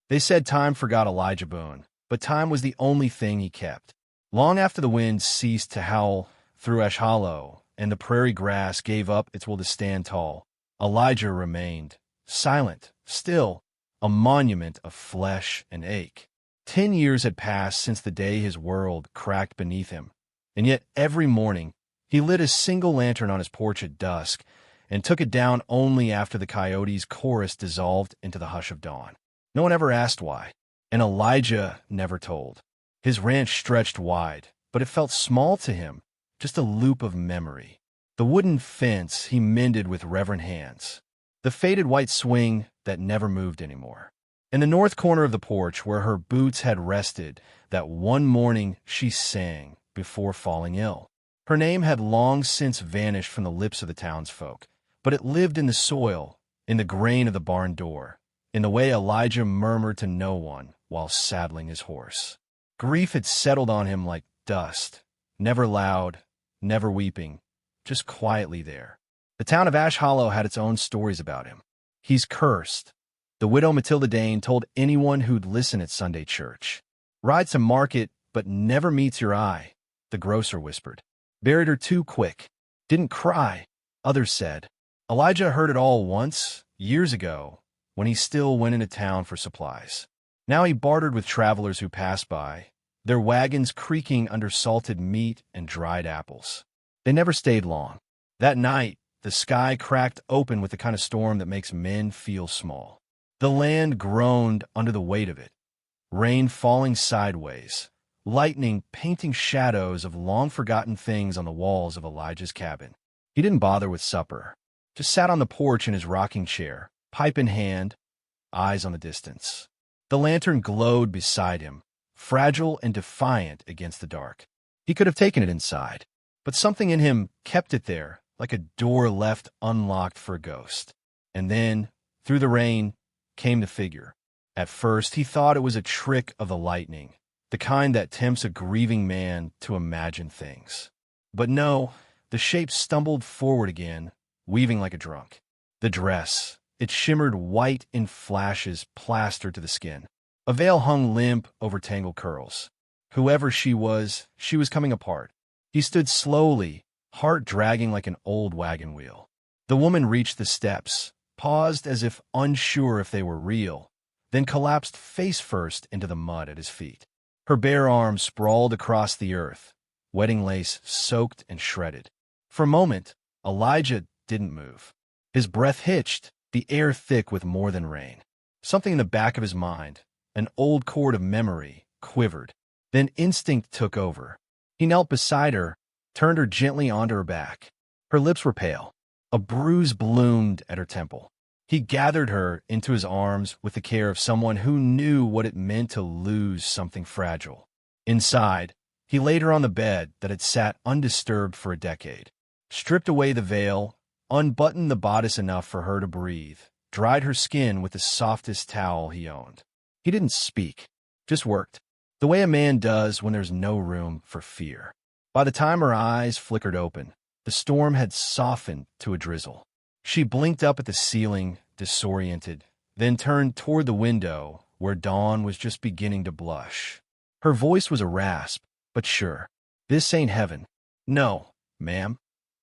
They said time forgot Elijah Boone, but time was the only thing he kept. Long after the wind ceased to howl through Ash Hollow and the prairie grass gave up its will to stand tall, Elijah remained, silent, still, a monument of flesh and ache. 10 years had passed since the day his world cracked beneath him, and yet every morning he lit a single lantern on his porch at dusk and took it down only after the coyotes' chorus dissolved into the hush of dawn. No one ever asked why, and Elijah never told. His ranch stretched wide, but it felt small to him, just a loop of memory. The wooden fence he mended with reverent hands. The faded white swing that never moved anymore. In the north corner of the porch where her boots had rested, that one morning she sang before falling ill. Her name had long since vanished from the lips of the townsfolk, but it lived in the soil, in the grain of the barn door, in the way Elijah murmured to no one while saddling his horse. Grief had settled on him like dust, never loud, never weeping, just quietly there. The town of Ash Hollow had its own stories about him. He's cursed. The widow Matilda Dane told anyone who'd listen at Sunday church. Rides to market, but never meets your eye, the grocer whispered. Buried her too quick. Didn't cry, others said. Elijah heard it all once, years ago, when he still went into town for supplies. Now he bartered with travelers who passed by, their wagons creaking under salted meat and dried apples. They never stayed long. That night, the sky cracked open with the kind of storm that makes men feel small. The land groaned under the weight of it, rain falling sideways, lightning painting shadows of long-forgotten things on the walls of Elijah's cabin. He didn't bother with supper, just sat on the porch in his rocking chair, pipe in hand, eyes on the distance. The lantern glowed beside him, fragile and defiant against the dark. He could have taken it inside, but something in him kept it there, like a door left unlocked for a ghost. And then, through the rain, came the figure. At first, he thought it was a trick of the lightning, the kind that tempts a grieving man to imagine things. But no, the shape stumbled forward again, weaving like a drunk. The dress, it shimmered white in flashes plastered to the skin. A veil hung limp over tangled curls. Whoever she was coming apart. He stood slowly, heart dragging like an old wagon wheel. The woman reached the steps, paused as if unsure if they were real, then collapsed face first into the mud at his feet. Her bare arms sprawled across the earth, wedding lace soaked and shredded. For a moment, Elijah didn't move. His breath hitched, the air thick with more than rain. Something in the back of his mind, an old chord of memory, quivered. Then instinct took over. He knelt beside her, turned her gently onto her back. Her lips were pale. A bruise bloomed at her temple. He gathered her into his arms with the care of someone who knew what it meant to lose something fragile. Inside, he laid her on the bed that had sat undisturbed for a decade, stripped away the veil, unbuttoned the bodice enough for her to breathe, dried her skin with the softest towel he owned. He didn't speak, just worked, the way a man does when there's no room for fear. By the time her eyes flickered open, the storm had softened to a drizzle. She blinked up at the ceiling, disoriented, then turned toward the window where dawn was just beginning to blush. Her voice was a rasp, but sure. "This ain't heaven." "No, ma'am,"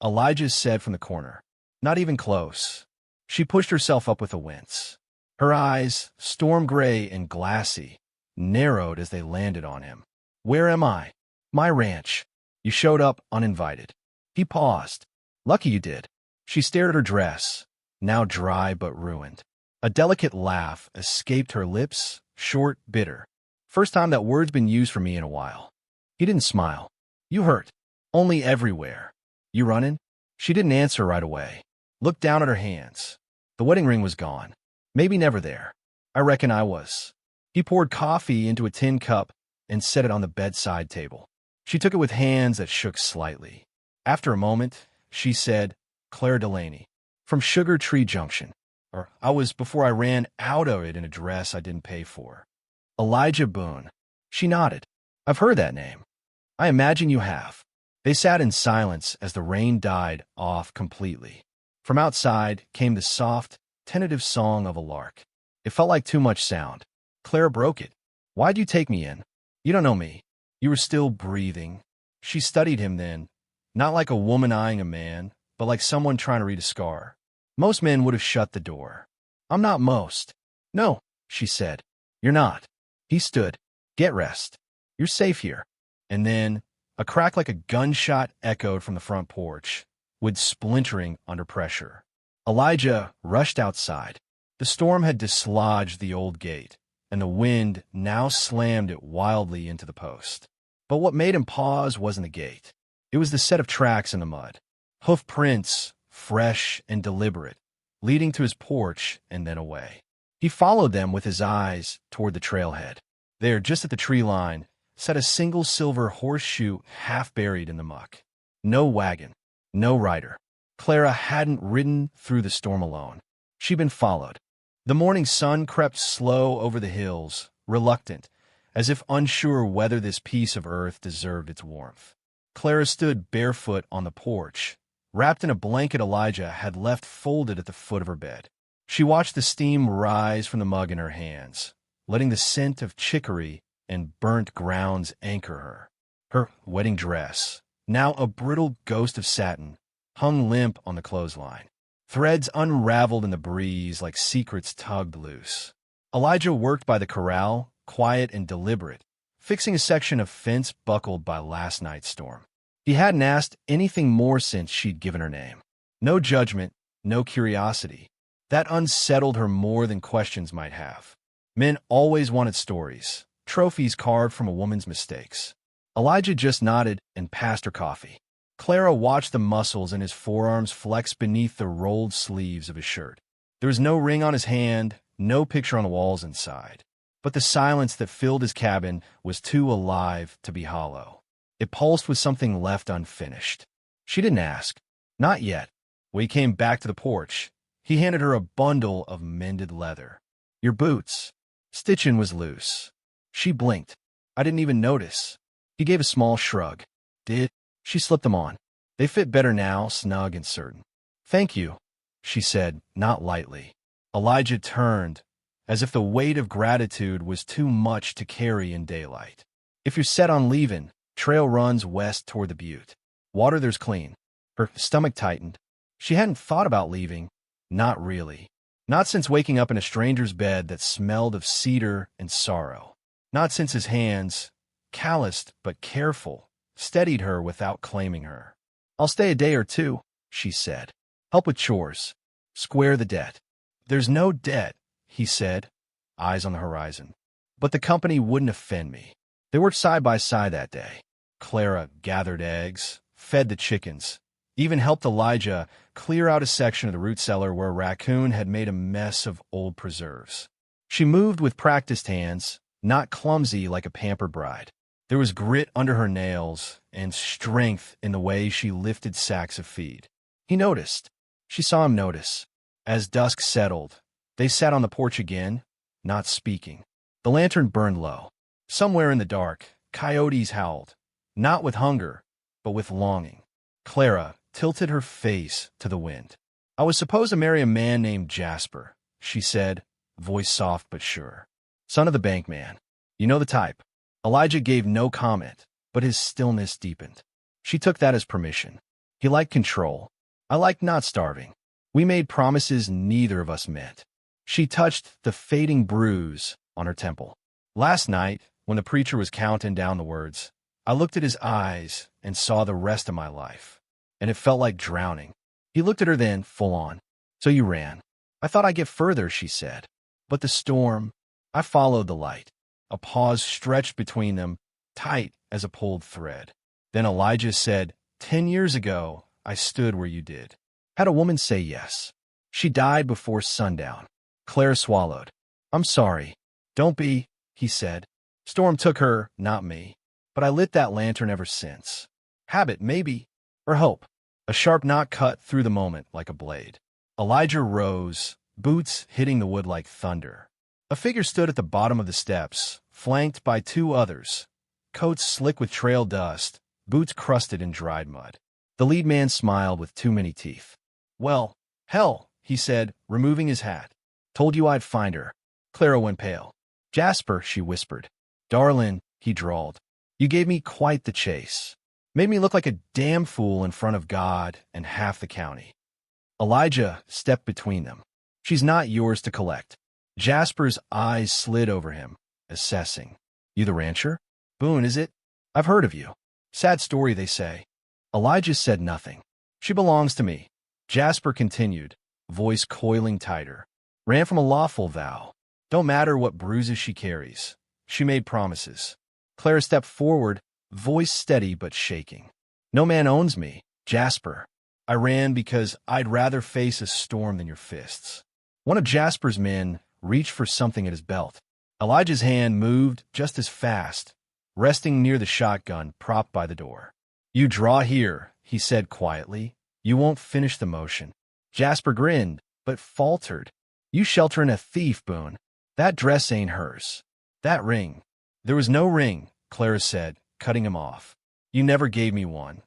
Elijah said from the corner. "Not even close." She pushed herself up with a wince. Her eyes, storm gray and glassy, narrowed as they landed on him. "Where am I?" "My ranch. You showed up uninvited." He paused. "Lucky you did." She stared at her dress, now dry but ruined. A delicate laugh escaped her lips, short, bitter. "First time that word's been used for me in a while." He didn't smile. "You hurt. Only everywhere. You running?" She didn't answer right away. Looked down at her hands. The wedding ring was gone. Maybe never there. "I reckon I was." He poured coffee into a tin cup and set it on the bedside table. She took it with hands that shook slightly. After a moment, she said, "Claire Delaney, from Sugar Tree Junction. Or I was before I ran out of it in a dress I didn't pay for." "Elijah Boone." She nodded. "I've heard that name." "I imagine you have." They sat in silence as the rain died off completely. From outside came the soft, tentative song of a lark. It felt like too much sound. Clara broke it. Why'd you take me in? You don't know me. You were still breathing. She studied him then, not like a woman eyeing a man, but like someone trying to read a scar. Most men would have shut the door. I'm not most. No, she said. You're not. He stood. Get rest. You're safe here. And then, a crack like a gunshot echoed from the front porch, with splintering under pressure. Elijah rushed outside. The storm had dislodged the old gate, and the wind now slammed it wildly into the post. But what made him pause wasn't the gate. It was the set of tracks in the mud. Hoof prints, fresh and deliberate, leading to his porch and then away. He followed them with his eyes toward the trailhead. There, just at the tree line, sat a single silver horseshoe half buried in the muck. No wagon, no rider. Clara hadn't ridden through the storm alone. She'd been followed. The morning sun crept slow over the hills, reluctant, as if unsure whether this piece of earth deserved its warmth. Clara stood barefoot on the porch, wrapped in a blanket Elijah had left folded at the foot of her bed. She watched the steam rise from the mug in her hands, letting the scent of chicory and burnt grounds anchor her. Her wedding dress, now a brittle ghost of satin, hung limp on the clothesline. Threads unraveled in the breeze like secrets tugged loose. Elijah worked by the corral, quiet and deliberate, fixing a section of fence buckled by last night's storm. He hadn't asked anything more since she'd given her name. No judgment, no curiosity. That unsettled her more than questions might have. Men always wanted stories, trophies carved from a woman's mistakes. Elijah just nodded and passed her coffee. Clara watched the muscles in his forearms flex beneath the rolled sleeves of his shirt. There was no ring on his hand, no picture on the walls inside. But the silence that filled his cabin was too alive to be hollow. It pulsed with something left unfinished. She didn't ask. Not yet. When he came back to the porch, he handed her a bundle of mended leather. Your boots. Stitching was loose. She blinked. I didn't even notice. He gave a small shrug. Did? She slipped them on. They fit better now, snug and certain. Thank you, she said, not lightly. Elijah turned, as if the weight of gratitude was too much to carry in daylight. If you're set on leaving, trail runs west toward the butte. Water there's clean. Her stomach tightened. She hadn't thought about leaving. Not really. Not since waking up in a stranger's bed that smelled of cedar and sorrow. Not since his hands, calloused but careful, steadied her without claiming her. I'll stay a day or two, she said. Help with chores. Square the debt. There's no debt, he said, eyes on the horizon. But the company wouldn't offend me. They worked side by side that day. Clara gathered eggs, fed the chickens, even helped Elijah clear out a section of the root cellar where a raccoon had made a mess of old preserves. She moved with practiced hands, not clumsy like a pampered bride. There was grit under her nails and strength in the way she lifted sacks of feed. He noticed. She saw him notice. As dusk settled, they sat on the porch again, not speaking. The lantern burned low. Somewhere in the dark, coyotes howled, not with hunger, but with longing. Clara tilted her face to the wind. I was supposed to marry a man named Jasper, she said, voice soft but sure. Son of the bank man. You know the type. Elijah gave no comment, but his stillness deepened. She took that as permission. He liked control. I liked not starving. We made promises neither of us meant. She touched the fading bruise on her temple. Last night, when the preacher was counting down the words, I looked at his eyes and saw the rest of my life, and it felt like drowning. He looked at her then, full on. So you ran. I thought I'd get further, she said. But the storm, I followed the light. A pause stretched between them, tight as a pulled thread. Then Elijah said, 10 years ago, I stood where you did. Had a woman say yes. She died before sundown. Claire swallowed. I'm sorry. Don't be, he said. Storm took her, not me. But I lit that lantern ever since. Habit, maybe, or hope. A sharp knot cut through the moment like a blade. Elijah rose, boots hitting the wood like thunder. A figure stood at the bottom of the steps, flanked by two others, coats slick with trail dust, boots crusted in dried mud. The lead man smiled with too many teeth. Well, hell, he said, removing his hat. Told you I'd find her. Clara went pale. Jasper, she whispered. Darlin', he drawled. You gave me quite the chase. Made me look like a damn fool in front of God and half the county. Elijah stepped between them. She's not yours to collect. Jasper's eyes slid over him, assessing. You the rancher? Boone, is it? I've heard of you. Sad story, they say. Elijah said nothing. She belongs to me. Jasper continued, voice coiling tighter. Ran from a lawful vow. Don't matter what bruises she carries. She made promises. Clara stepped forward, voice steady but shaking. No man owns me, Jasper. I ran because I'd rather face a storm than your fists. One of Jasper's men reached for something at his belt. Elijah's hand moved just as fast, resting near the shotgun propped by the door. You draw here, he said quietly. You won't finish the motion. Jasper grinned, but faltered. You shelterin' a thief, Boone. That dress ain't hers. That ring. There was no ring, Clara said, cutting him off. You never gave me one.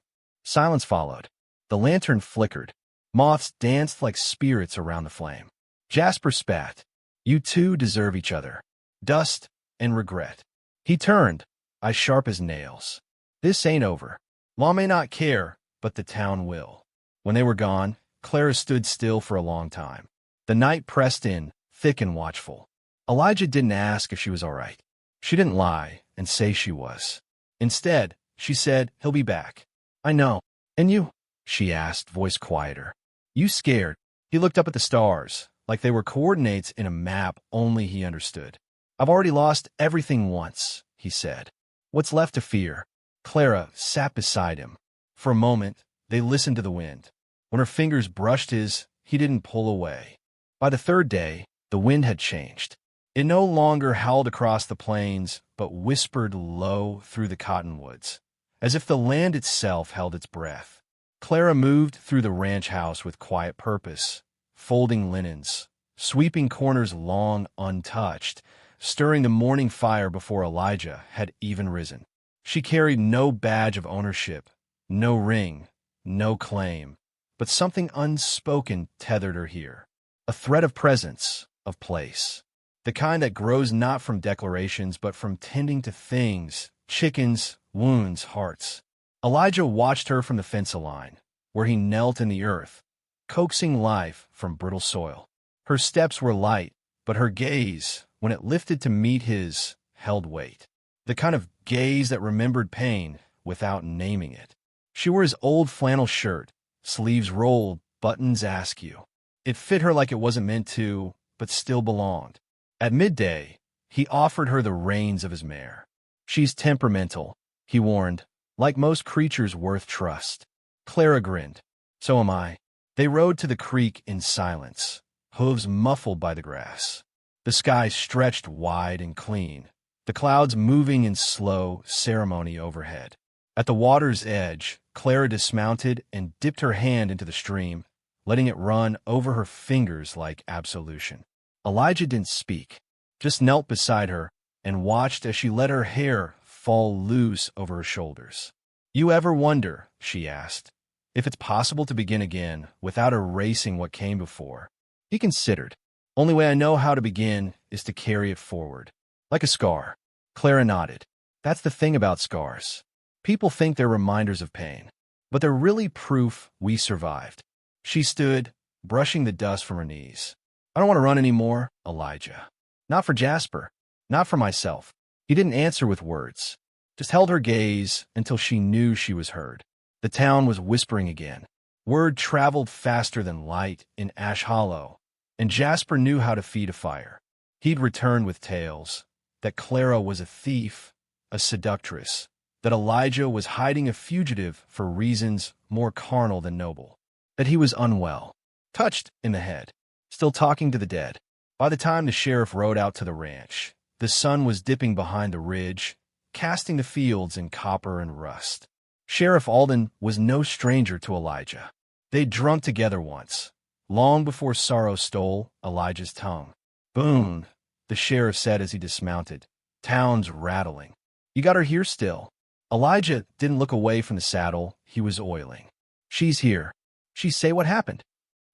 Silence followed. The lantern flickered. Moths danced like spirits around the flame. Jasper spat. You two deserve each other. Dust and regret. He turned, eyes sharp as nails. This ain't over. Law may not care, but the town will. When they were gone, Clara stood still for a long time. The night pressed in, thick and watchful. Elijah didn't ask if she was all right. She didn't lie and say she was. Instead, she said, he'll be back. I know. And you? She asked, voice quieter. You scared? He looked up at the stars, like they were coordinates in a map only he understood. I've already lost everything once, he said. What's left to fear? Clara sat beside him. For a moment, they listened to the wind. When her fingers brushed his, he didn't pull away. By the third day, the wind had changed. It no longer howled across the plains, but whispered low through the cottonwoods, as if the land itself held its breath. Clara moved through the ranch house with quiet purpose, folding linens, sweeping corners long untouched, stirring the morning fire before Elijah had even risen. She carried no badge of ownership, no ring, no claim, but something unspoken tethered her here. A thread of presence, of place. The kind that grows not from declarations, but from tending to things, chickens, wounds, hearts. Elijah watched her from the fence line, where he knelt in the earth, coaxing life from brittle soil. Her steps were light, but her gaze, when it lifted to meet his, held weight. The kind of gaze that remembered pain without naming it. She wore his old flannel shirt, sleeves rolled, buttons askew. It fit her like it wasn't meant to, but still belonged. At midday, he offered her the reins of his mare. She's temperamental, he warned, like most creatures worth trust. Clara grinned. So am I. They rode to the creek in silence, hooves muffled by the grass. The sky stretched wide and clean, the clouds moving in slow ceremony overhead. At the water's edge, Clara dismounted and dipped her hand into the stream, letting it run over her fingers like absolution. Elijah didn't speak, just knelt beside her and watched as she let her hair fall loose over her shoulders. You ever wonder, she asked, if it's possible to begin again without erasing what came before? He considered. Only way I know how to begin is to carry it forward. Like a scar. Clara nodded. That's the thing about scars. People think they're reminders of pain, but they're really proof we survived. She stood, brushing the dust from her knees. I don't want to run anymore, Elijah. Not for Jasper. Not for myself. He didn't answer with words, just held her gaze until she knew she was heard. The town was whispering again. Word traveled faster than light in Ash Hollow, and Jasper knew how to feed a fire. He'd returned with tales that Clara was a thief, a seductress, that Elijah was hiding a fugitive for reasons more carnal than noble, that he was unwell, touched in the head, still talking to the dead. By the time the sheriff rode out to the ranch, the sun was dipping behind the ridge, casting the fields in copper and rust. Sheriff Alden was no stranger to Elijah. They'd drunk together once, long before sorrow stole Elijah's tongue. Boone, the sheriff said as he dismounted, town's rattling. You got her here still. Elijah didn't look away from the saddle he was oiling. She's here. She say what happened?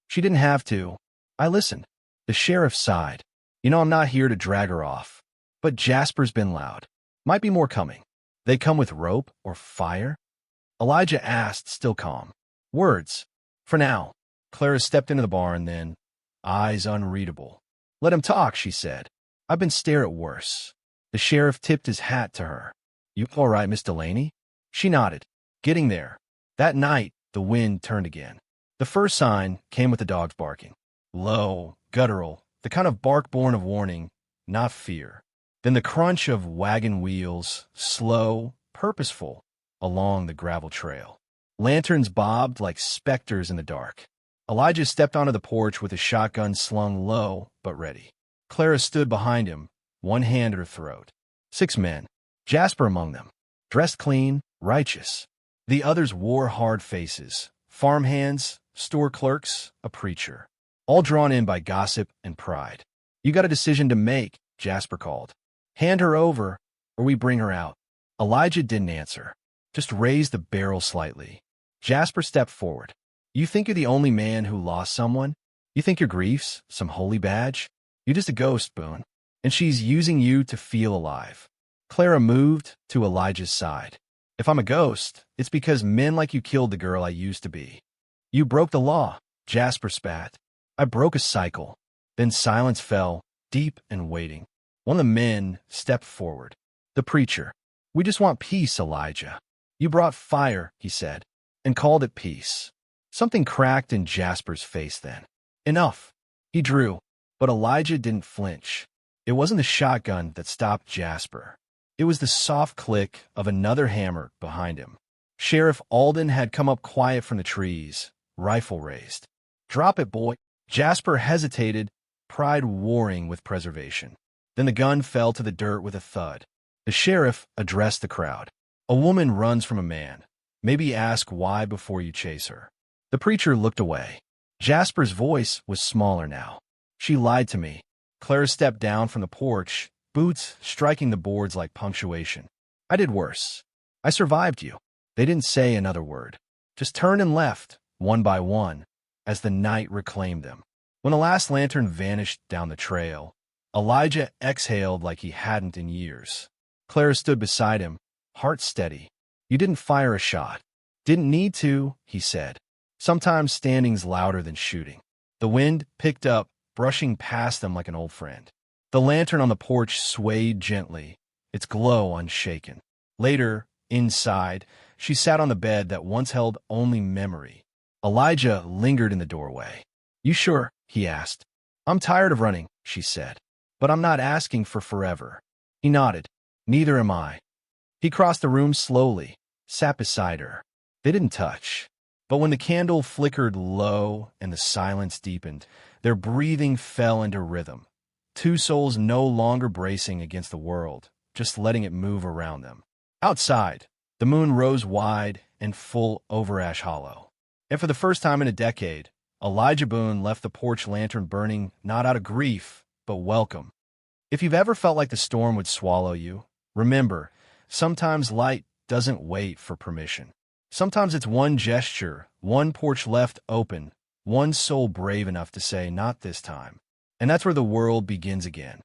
She didn't have to. I listened. The sheriff sighed. You know, I'm not here to drag her off. But Jasper's been loud. Might be more coming. They come with rope or fire? Elijah asked, still calm. Words. For now. Clara stepped into the barn then, eyes unreadable. Let him talk, she said. I've been stared at worse. The sheriff tipped his hat to her. You all right, Miss Delaney? She nodded. Getting there. That night, the wind turned again. The first sign came with the dogs barking. Low, guttural, the kind of bark born of warning, not fear. Then the crunch of wagon wheels, slow, purposeful, along the gravel trail. Lanterns bobbed like specters in the dark. Elijah stepped onto the porch with his shotgun slung low but ready. Clara stood behind him, one hand at her throat. 6 men, Jasper among them, dressed clean, righteous. The others wore hard faces, farmhands, store clerks, a preacher, all drawn in by gossip and pride. You got a decision to make, Jasper called. Hand her over, or we bring her out. Elijah didn't answer, just raised the barrel slightly. Jasper stepped forward. You think you're the only man who lost someone? You think your grief's some holy badge? You're just a ghost, Boone. And she's using you to feel alive. Clara moved to Elijah's side. If I'm a ghost, it's because men like you killed the girl I used to be. You broke the law, Jasper spat. I broke a cycle. Then silence fell, deep and waiting. One of the men stepped forward. The preacher. We just want peace, Elijah. You brought fire, he said, and called it peace. Something cracked in Jasper's face then. Enough. He drew, but Elijah didn't flinch. It wasn't the shotgun that stopped Jasper. It was the soft click of another hammer behind him. Sheriff Alden had come up quiet from the trees, rifle raised. Drop it, boy. Jasper hesitated, pride warring with preservation. Then the gun fell to the dirt with a thud. The sheriff addressed the crowd. A woman runs from a man. Maybe ask why before you chase her. The preacher looked away. Jasper's voice was smaller now. She lied to me. Clara stepped down from the porch, boots striking the boards like punctuation. I did worse. I survived you. They didn't say another word. Just turned and left, one by one, as the night reclaimed them. When the last lantern vanished down the trail, Elijah exhaled like he hadn't in years. Clara stood beside him, heart steady. You didn't fire a shot. Didn't need to, he said. Sometimes standing's louder than shooting. The wind picked up, brushing past them like an old friend. The lantern on the porch swayed gently, its glow unshaken. Later, inside, she sat on the bed that once held only memory. Elijah lingered in the doorway. You sure? He asked. I'm tired of running, she said. But I'm not asking for forever. He nodded. Neither am I. He crossed the room slowly, sat beside her. They didn't touch. But when the candle flickered low and the silence deepened, their breathing fell into rhythm. 2 souls no longer bracing against the world, just letting it move around them. Outside, the moon rose wide and full over Ash Hollow. And for the first time in a decade, Elijah Boone left the porch lantern burning not out of grief, but welcome. If you've ever felt like the storm would swallow you, remember, sometimes light doesn't wait for permission. Sometimes it's one gesture, one porch left open, one soul brave enough to say, not this time. And that's where the world begins again.